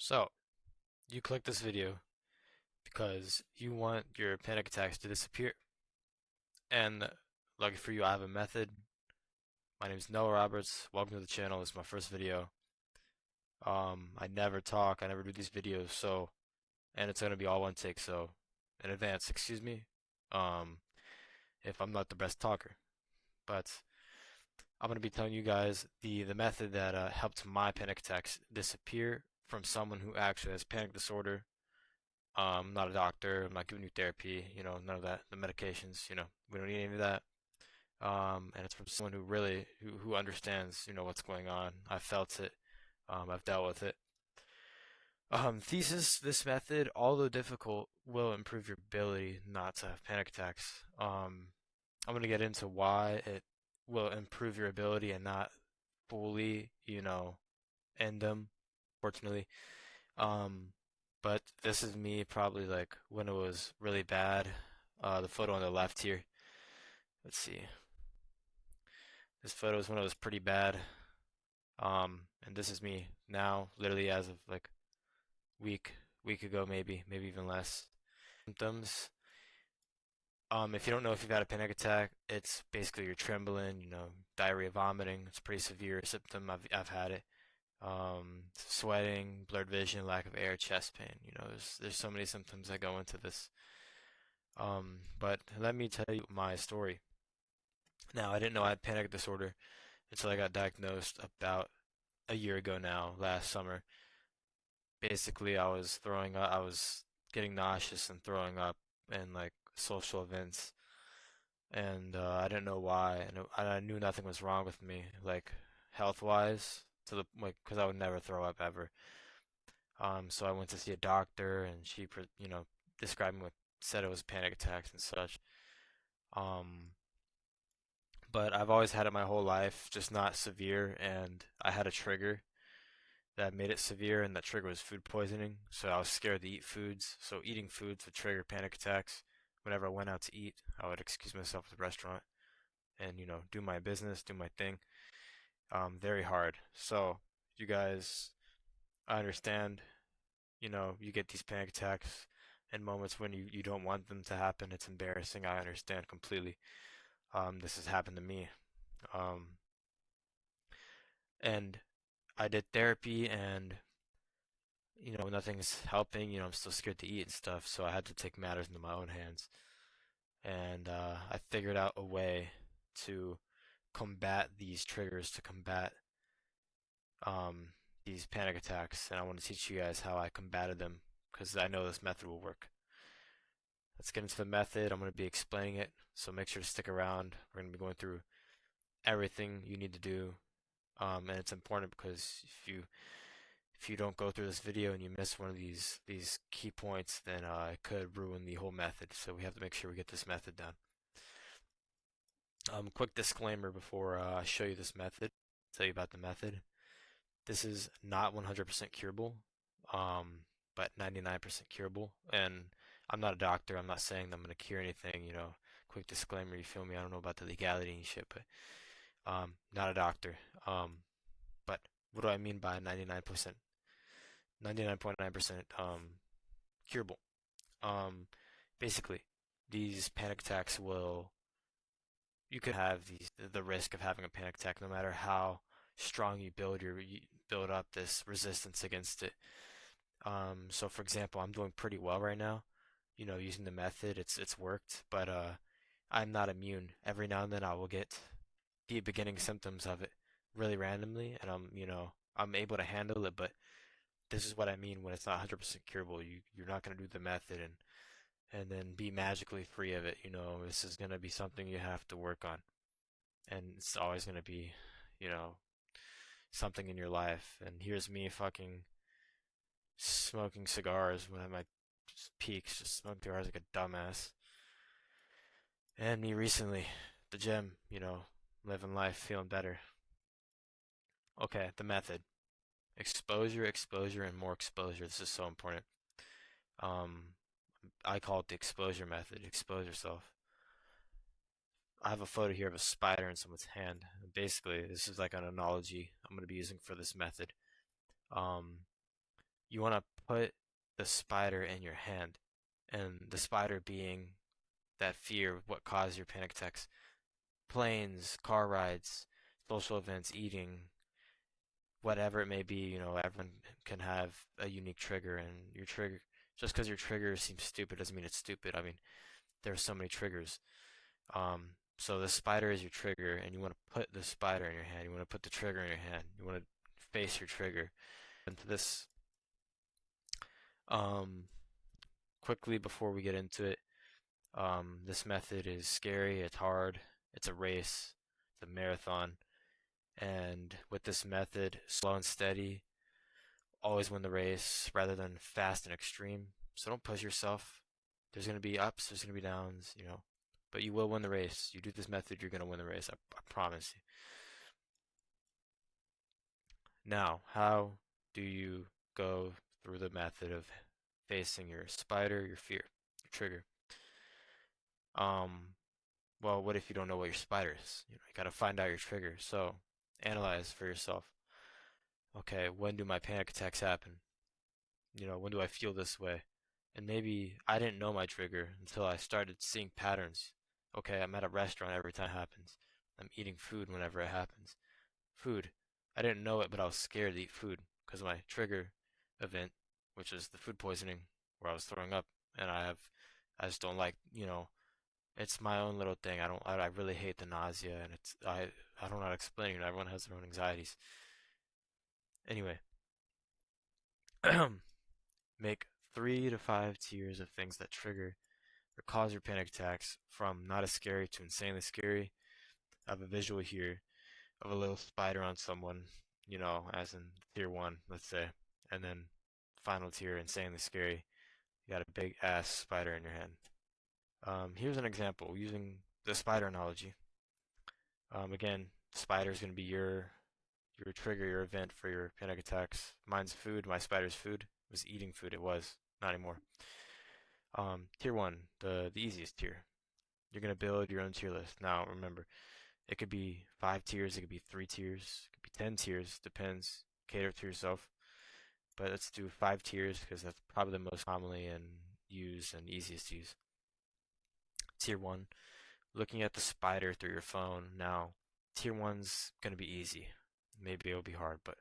So, you click this video because you want your panic attacks to disappear. And lucky for you, I have a method. My name is Noah Roberts. Welcome to the channel. This is my first video. I never talk, I never do these videos, and it's gonna be all one take, so in advance, excuse me, um, if I'm not the best talker. But I'm gonna be telling you guys the method that helped my panic attacks disappear from someone who actually has panic disorder. I'm not a doctor. I'm not giving you therapy. None of that. The medications. We don't need any of that. And it's from someone who really who understands. What's going on. I've felt it. I've dealt with it. Thesis: this method, although difficult, will improve your ability not to have panic attacks. I'm gonna get into why it will improve your ability and not fully, end them. Fortunately. Um, but this is me probably like when it was really bad. The photo on the left here. Let's see. This photo is when it was pretty bad. And this is me now, literally as of like week week ago, maybe even less. Symptoms. If you don't know if you've had a panic attack, it's basically you're trembling, diarrhea, vomiting. It's a pretty severe symptom. I've had it. Sweating, blurred vision, lack of air, chest pain. There's so many symptoms that go into this. But let me tell you my story. Now, I didn't know I had panic disorder until I got diagnosed about a year ago now, last summer. Basically, I was throwing up, I was getting nauseous and throwing up in like social events, and I didn't know why, and I knew nothing was wrong with me, like health-wise, to the like, because I would never throw up ever. So I went to see a doctor, and she, described me what said it was panic attacks and such. Um, but I've always had it my whole life, just not severe, and I had a trigger that made it severe, and that trigger was food poisoning. So I was scared to eat foods. So eating foods would trigger panic attacks. Whenever I went out to eat, I would excuse myself at the restaurant and, do my business, do my thing. Very hard. So you guys, I understand, you get these panic attacks in moments when you don't want them to happen. It's embarrassing. I understand completely. This has happened to me. Um, and I did therapy and nothing's helping. I'm still scared to eat and stuff, so I had to take matters into my own hands. And I figured out a way to combat these triggers, to combat um, these panic attacks. And I want to teach you guys how I combated them because I know this method will work. Let's get into the method. I'm going to be explaining it, so make sure to stick around. We're going to be going through everything you need to do, and it's important because if you don't go through this video and you miss one of these key points, then it could ruin the whole method. So we have to make sure we get this method done. Quick disclaimer before I show you this method, tell you about the method. This is not 100% curable, but 99% curable. And I'm not a doctor. I'm not saying that I'm going to cure anything. Quick disclaimer. You feel me? I don't know about the legality and shit, but not a doctor. But what do I mean by 99%? 99.9% curable. Um, Basically, these panic attacks you could have the risk of having a panic attack no matter how strong you build up this resistance against it. So for example, I'm doing pretty well right now, using the method, it's worked, but I'm not immune. Every now and then I will get the beginning symptoms of it really randomly, and I'm able to handle it, but this is what I mean when it's not 100% curable. You're not going to do the method and then be magically free of it. This is going to be something you have to work on, and it's always going to be, you know, something in your life. And here's me fucking smoking cigars when I'm at my peaks, just smoking cigars like a dumbass. And me recently, the gym, living life, feeling better. Okay, the method. Exposure, exposure, and more exposure. This is so important. Um, I call it the exposure method. Expose yourself. I have a photo here of a spider in someone's hand. Basically, this is like an analogy I'm going to be using for this method. Um, You want to put the spider in your hand, and the spider being that fear of what caused your panic attacks. Planes, car rides, social events, eating, whatever it may be, everyone can have a unique trigger, and your trigger, just because your trigger seems stupid doesn't mean it's stupid. I mean, there are so many triggers. So the spider is your trigger, and you want to put the spider in your hand. You want to put the trigger in your hand. You want to face your trigger. Into this, um, quickly before we get into it, this method is scary. It's hard. It's a race. It's a marathon. And with this method, slow and steady, always win the race rather than fast and extreme. So don't push yourself. There's going to be ups, there's going to be downs, but you will win the race. You do this method, you're going to win the race. I promise you. Now, how do you go through the method of facing your spider, your fear, your trigger? Um, well, what if you don't know what your spider is? You got to find out your trigger. So analyze for yourself. Okay, when do my panic attacks happen? When do I feel this way? And maybe I didn't know my trigger until I started seeing patterns. Okay, I'm at a restaurant every time it happens. I'm eating food whenever it happens. Food. I didn't know it, but I was scared to eat food because of my trigger event, which is the food poisoning where I was throwing up. And I just don't like, it's my own little thing. I really hate the nausea, and I don't know how to explain it. Everyone has their own anxieties. Anyway, make 3 to 5 tiers of things that trigger or cause your panic attacks, from not as scary to insanely scary. I have a visual here of a little spider on someone, as in tier one, let's say, and then final tier, insanely scary. You got a big ass spider in your hand. Here's an example using the spider analogy. Again, spider is going to be your trigger, your event for your panic attacks. Mine's food. My spider's food. It was eating food. It was not anymore. Tier one, the easiest tier. You're gonna build your own tier list. Now remember, it could be 5 tiers, it could be 3 tiers, it could be 10 tiers, depends. Cater to yourself. But let's do 5 tiers because that's probably the most commonly and used and easiest to use. Tier one, looking at the spider through your phone. Now, tier one's gonna be easy. Maybe it'll be hard, but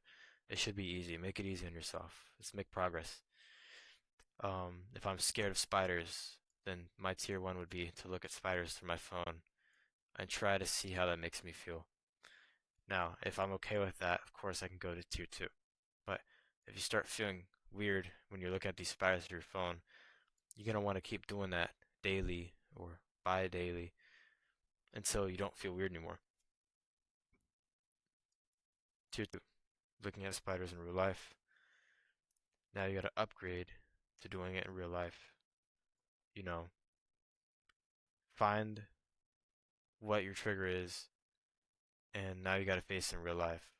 it should be easy. Make it easy on yourself. Let's make progress. If I'm scared of spiders, then my tier one would be to look at spiders through my phone and try to see how that makes me feel. Now, if I'm okay with that, of course I can go to tier two. But if you start feeling weird when you're looking at these spiders through your phone, you're gonna want to keep doing that daily or bi-daily until you don't feel weird anymore. Tier two, looking at spiders in real life. Now you gotta upgrade to doing it in real life. You know, find what your trigger is, and now you gotta face it in real life.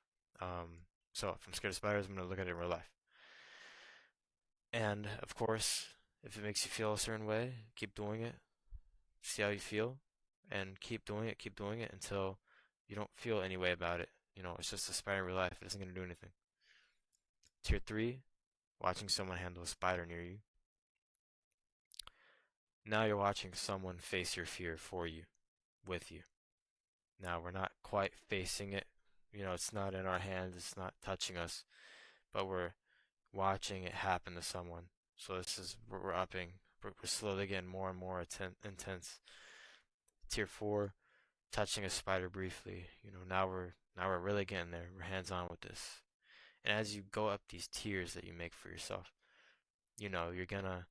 So if I'm scared of spiders, I'm gonna look at it in real life. And of course, if it makes you feel a certain way, keep doing it. See how you feel, and keep doing it until you don't feel any way about it. It's just a spider in real life. It isn't gonna do anything. Tier three, watching someone handle a spider near you. Now you're watching someone face your fear for you, with you. Now we're not quite facing it. It's not in our hands. It's not touching us, but we're watching it happen to someone. So this is we're upping. We're slowly getting more and more intense. Tier four, touching a spider briefly. Now we're really getting there. We're hands on with this. And as you go up these tiers that you make for yourself, you're gonna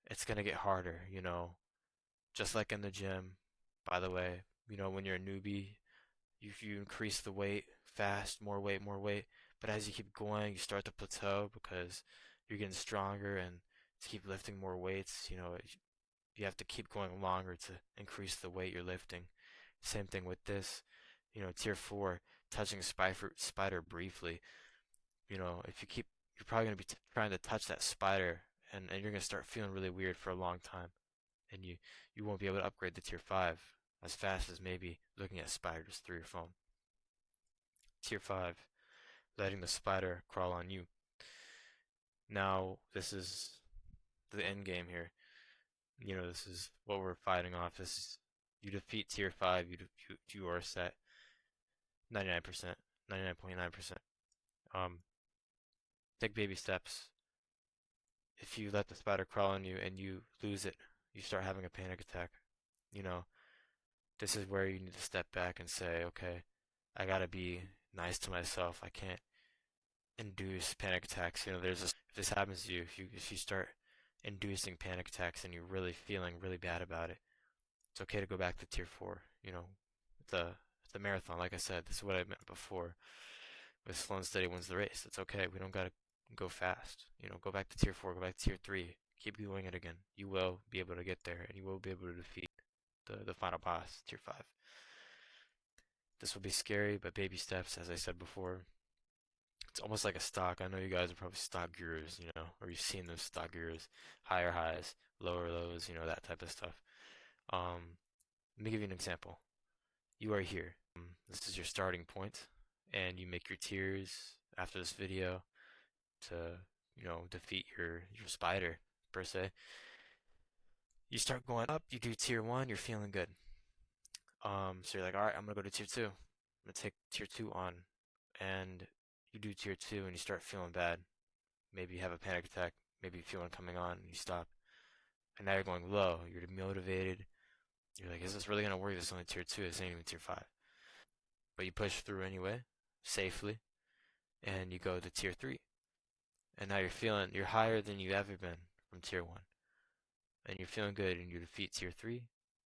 it's gonna get harder. Just like in the gym. By the way, when you're a newbie, you increase the weight fast, more weight, more weight. But as you keep going, you start to plateau because you're getting stronger, and to keep lifting more weights, you have to keep going longer to increase the weight you're lifting. Same thing with this. Tier four, touching a spider briefly. If you keep, you're probably going to be trying to touch that spider, and you're going to start feeling really weird for a long time. And you won't be able to upgrade to tier five as fast as maybe looking at spiders through your phone. Tier five, letting the spider crawl on you. Now, this is the end game here. This is what we're fighting off. This is you defeat tier 5, you are set 99%, 99.9%. Um, take baby steps. If you let the spider crawl on you and you lose it, you start having a panic attack. You know, this is where you need to step back and say, okay, I gotta be nice to myself. I can't induce panic attacks. If this happens to you, if you start inducing panic attacks and you're really feeling really bad about it, it's okay to go back to tier 4. It's a marathon. Like I said, this is what I meant before. With slow and steady wins the race. It's okay. We don't gotta go fast. Go back to tier 4, go back to tier 3. Keep doing it again. You will be able to get there, and you will be able to defeat the final boss, tier 5. This will be scary, but baby steps, as I said before. It's almost like a stock. I know you guys are probably stock gurus, or you've seen those stock gurus, higher highs, lower lows, that type of stuff. Let me give you an example. You are here. This is your starting point, and you make your tiers after this video to, defeat your spider, per se. You start going up, you do tier 1, you're feeling good. So you're like, all right, I'm gonna go to tier 2. I'm gonna take tier 2 on, and you do tier 2 and you start feeling bad. Maybe you have a panic attack, maybe you feel one coming on, and you stop. And now you're going low, you're demotivated. You're like, is this really gonna work? This is only tier 2, this ain't even tier 5. But you push through anyway, safely, and you go to tier 3. And now you're higher than you've ever been from tier 1. And you're feeling good and you defeat tier 3.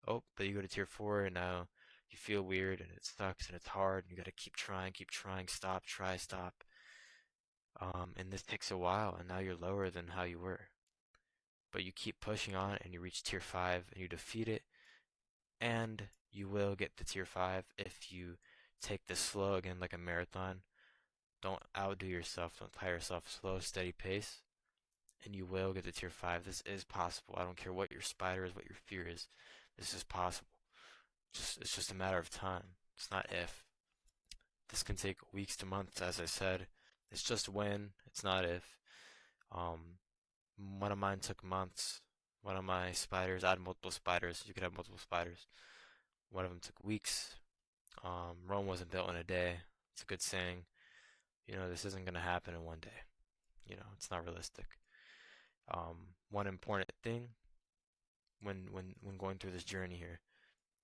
Oh, but you go to tier 4 and now you feel weird and it sucks and it's hard and you gotta keep trying, stop, try, stop. And this takes a while and now you're lower than how you were. But you keep pushing on and you reach tier 5 and you defeat it. And you will get to tier 5 if you take this slow again like a marathon. Don't outdo yourself, don't tire yourself, slow, steady pace. And you will get to tier 5. This is possible. I don't care what your spider is, what your fear is. This is possible. It's just a matter of time. It's not if. This can take weeks to months, as I said. It's just when. It's not if. Um, One of mine took months. One of my spiders, I had multiple spiders. You could have multiple spiders. One of them took weeks. Rome wasn't built in a day. It's a good saying. This isn't gonna happen in one day. It's not realistic. One important thing when going through this journey here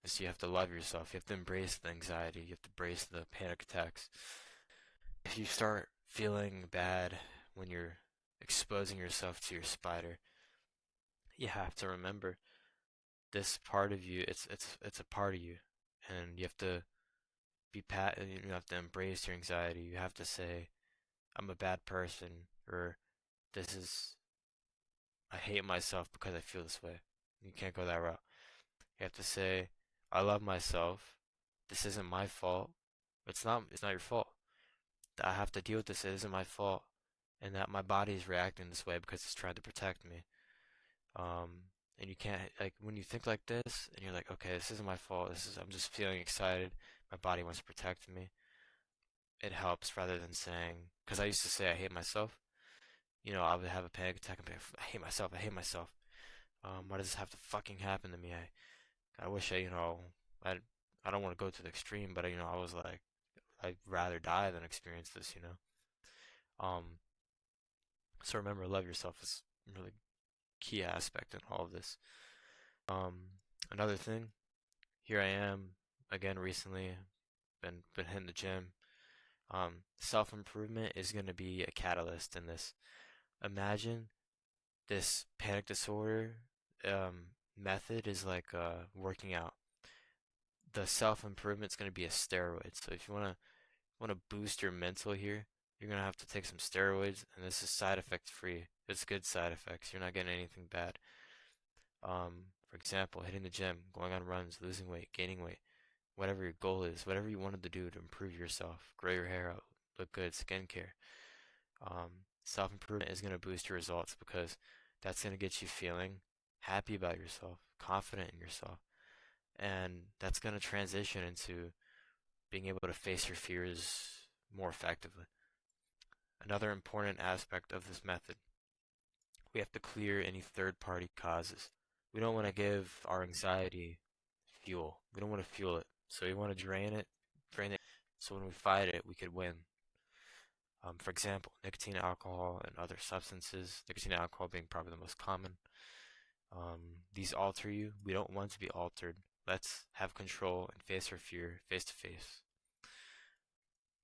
is you have to love yourself. You have to embrace the anxiety. You have to embrace the panic attacks. If you start feeling bad when you're exposing yourself to your spider, you have to remember this part of you. It's a part of you, and you have to you have to embrace your anxiety. You have to say, "I'm a bad person," or "This is I hate myself because I feel this way." You can't go that route. You have to say, I love myself. This isn't my fault. It's not your fault. That I have to deal with this. It isn't my fault. And that my body is reacting this way because it's trying to protect me. And you can't, like, when you think like this and you're like, okay, this isn't my fault. I'm just feeling excited. My body wants to protect me. It helps rather than saying, because I used to say I hate myself. I would have a panic attack and be like, I hate myself. I hate myself. Why does this have to fucking happen to me? I wish I I don't want to go to the extreme, but I was like, I'd rather die than experience this. Um, so remember, love yourself is a really key aspect in all of this. Another thing, here I am again recently, been hitting the gym. Self-improvement is going to be a catalyst in this. Imagine this panic disorder method is like working out. The self-improvement's going to be a steroid. So if you want to boost your mental here, you're gonna have to take some steroids, and this is side effect free. It's good side effects. You're not getting anything bad. For example, hitting the gym, going on runs, losing weight, gaining weight, whatever your goal is, whatever you wanted to do to improve yourself, grow your hair out, look good, skincare. Self-improvement is gonna boost your results because that's gonna get you feeling happy about yourself, confident in yourself, and that's gonna transition into being able to face your fears more effectively. Another important aspect of this method. we have to clear any third-party causes. We don't want to give our anxiety fuel. We don't want to fuel it. So we want to drain it, so when we fight it, we could win. For example, nicotine, alcohol, and other substances. Nicotine and alcohol being probably the most common. These alter you. We don't want to be altered. Let's have control and face our fear face to face.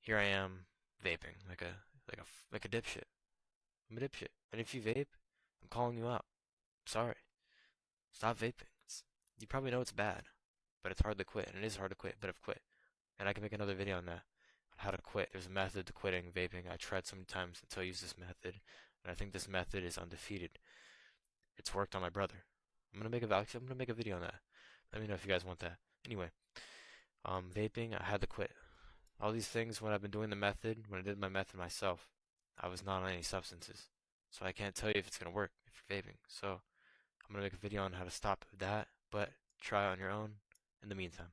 Here I am vaping like a dipshit. I'm a dipshit. And if you vape, I'm calling you out. Sorry. Stop vaping. You probably know it's bad, but it's hard to quit, and it is hard to quit, but I've quit. And I can make another video on that, on how to quit. There's a method to quitting vaping. I tried so many times until I used this method, and I think this method is undefeated. It's worked on my brother. I'm gonna make a video on that. Let me know if you guys want that. Anyway, vaping, I had to quit. All these things when I've been doing the method, when I did my method myself, I was not on any substances. So I can't tell you if it's gonna work if you're vaping. So I'm gonna make a video on how to stop that, but try it on your own in the meantime.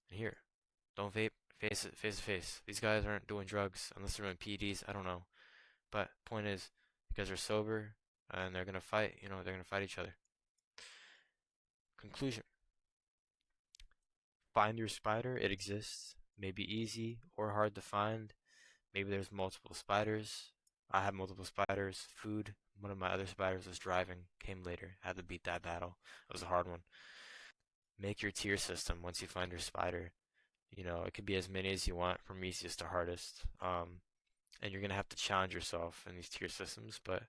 Here, don't vape, face it, face to face. These guys aren't doing drugs unless they're doing PEDs. I don't know, but point is, you guys are sober and they're gonna fight. They're gonna fight each other. Conclusion: find your spider. It exists. Maybe easy or hard to find. Maybe there's multiple spiders. I have multiple spiders. Food. One of my other spiders was driving. Came later. Had to beat that battle. It was a hard one. Make your tier system once you find your spider. It could be as many as you want from easiest to hardest. And you're gonna have to challenge yourself in these tier systems, but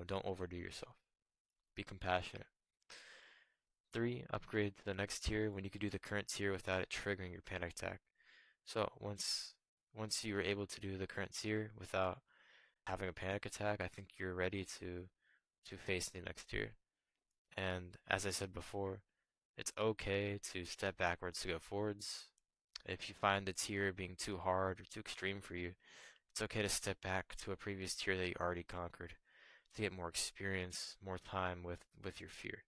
don't overdo yourself. Be compassionate. 3, upgrade to the next tier when you could do the current tier without it triggering your panic attack. So once you are able to do the current tier without having a panic attack, I think you're ready to face the next tier. And as I said before, it's okay to step backwards to go forwards. If you find the tier being too hard or too extreme for you, it's okay to step back to a previous tier that you already conquered to get more experience, more time with your fear.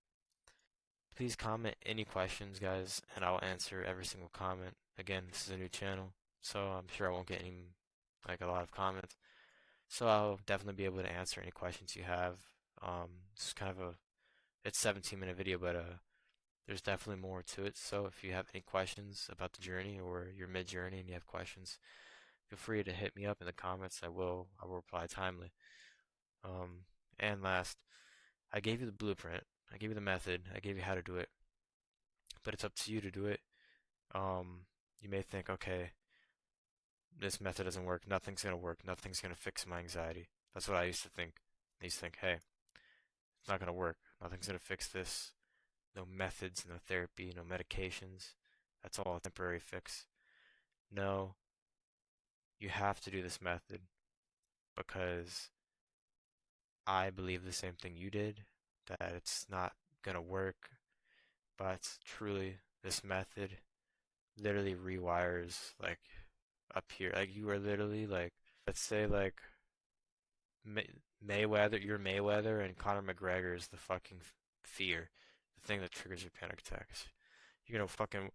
Please comment any questions, guys, and I'll answer every single comment. Again, this is a new channel, so I'm sure I won't get a lot of comments. So I'll definitely be able to answer any questions you have. It's kind of it's 17-minute video, but there's definitely more to it. So if you have any questions about the journey or you're mid-journey and you have questions, feel free to hit me up in the comments. I will reply timely. And last, I gave you the blueprint. I gave you the method. I gave you how to do it. But it's up to you to do it. You may think, okay, this method doesn't work. Nothing's gonna work. Nothing's gonna fix my anxiety. That's what I used to think. I used to think, hey, it's not gonna work. Nothing's gonna fix this. No methods, no therapy, no medications. That's all a temporary fix. No, you have to do this method because I believe the same thing you did, that it's not gonna work, but truly, this method literally rewires like up here. Like you are literally like, let's say like Mayweather, you're Mayweather, and Conor McGregor is the fucking fear, the thing that triggers your panic attacks. Fucking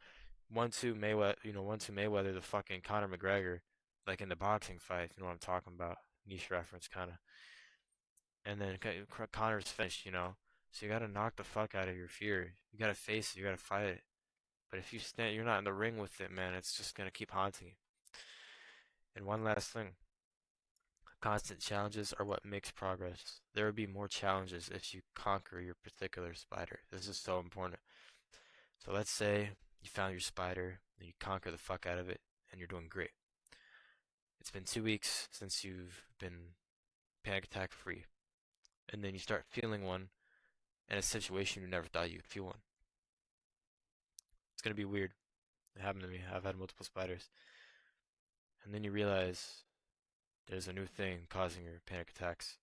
1-2 Mayweather, 1-2 Mayweather, the fucking Conor McGregor, like in the boxing fight, you know what I'm talking about? Niche reference, kind of. And then Conor's finished. So you gotta knock the fuck out of your fear. You gotta face it. You gotta fight it. But if you're not in the ring with it, man, it's just gonna keep haunting you. And one last thing. Constant challenges are what makes progress. There will be more challenges if you conquer your particular spider. This is so important. So let's say you found your spider, and you conquer the fuck out of it, and you're doing great. It's been 2 weeks since you've been panic attack free. And then you start feeling one in a situation you never thought you'd feel one. It's gonna be weird. It happened to me. I've had multiple spiders. And then you realize there's a new thing causing your panic attacks.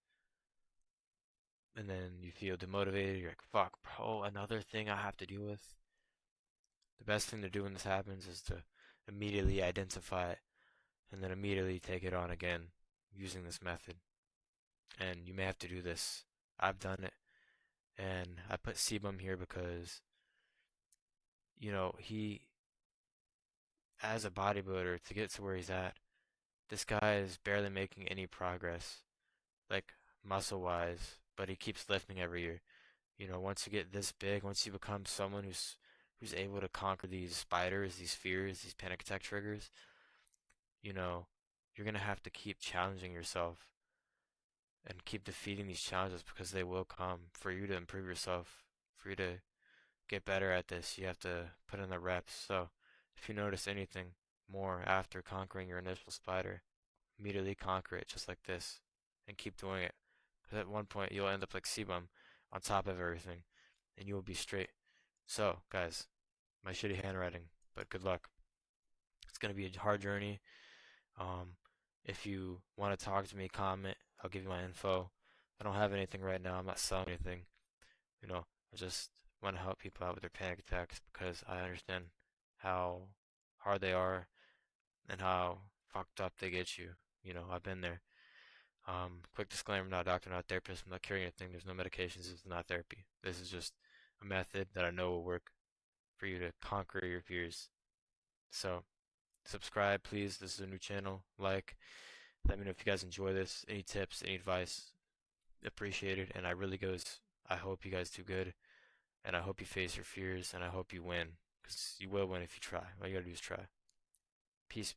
And then you feel demotivated. You're like, fuck, bro, another thing I have to deal with. The best thing to do when this happens is to immediately identify it and then immediately take it on again using this method. And you may have to do this. I've done it. And I put Sebum here because, he, as a bodybuilder, to get to where he's at, this guy is barely making any progress. Like, muscle wise, but he keeps lifting every year. Once you get this big, once you become someone who's able to conquer these spiders, these fears, these panic attack triggers, you know, you're gonna have to keep challenging yourself and keep defeating these challenges because they will come. For you to improve yourself, for you to get better at this, you have to put in the reps. So if you notice anything more after conquering your initial spider, immediately conquer it just like this and keep doing it. Because at one point you'll end up like Sebum on top of everything and you will be straight. So, guys, my shitty handwriting, but good luck. It's going to be a hard journey. Um, if you want to talk to me, comment. I'll give you my info. I don't have anything right now. I'm not selling anything. I just want to help people out with their panic attacks because I understand how hard they are and how fucked up they get you. I've been there. Quick disclaimer, I'm not a doctor, not a therapist, I'm not curing anything. There's no medications, this is not therapy. This is just a method that I know will work for you to conquer your fears. So, subscribe, please. This is a new channel. Like, let me know if you guys enjoy this. Any tips, any advice, appreciated. And I hope you guys do good. And I hope you face your fears. And I hope you win. Because you will win if you try. All you gotta do is try. Peace.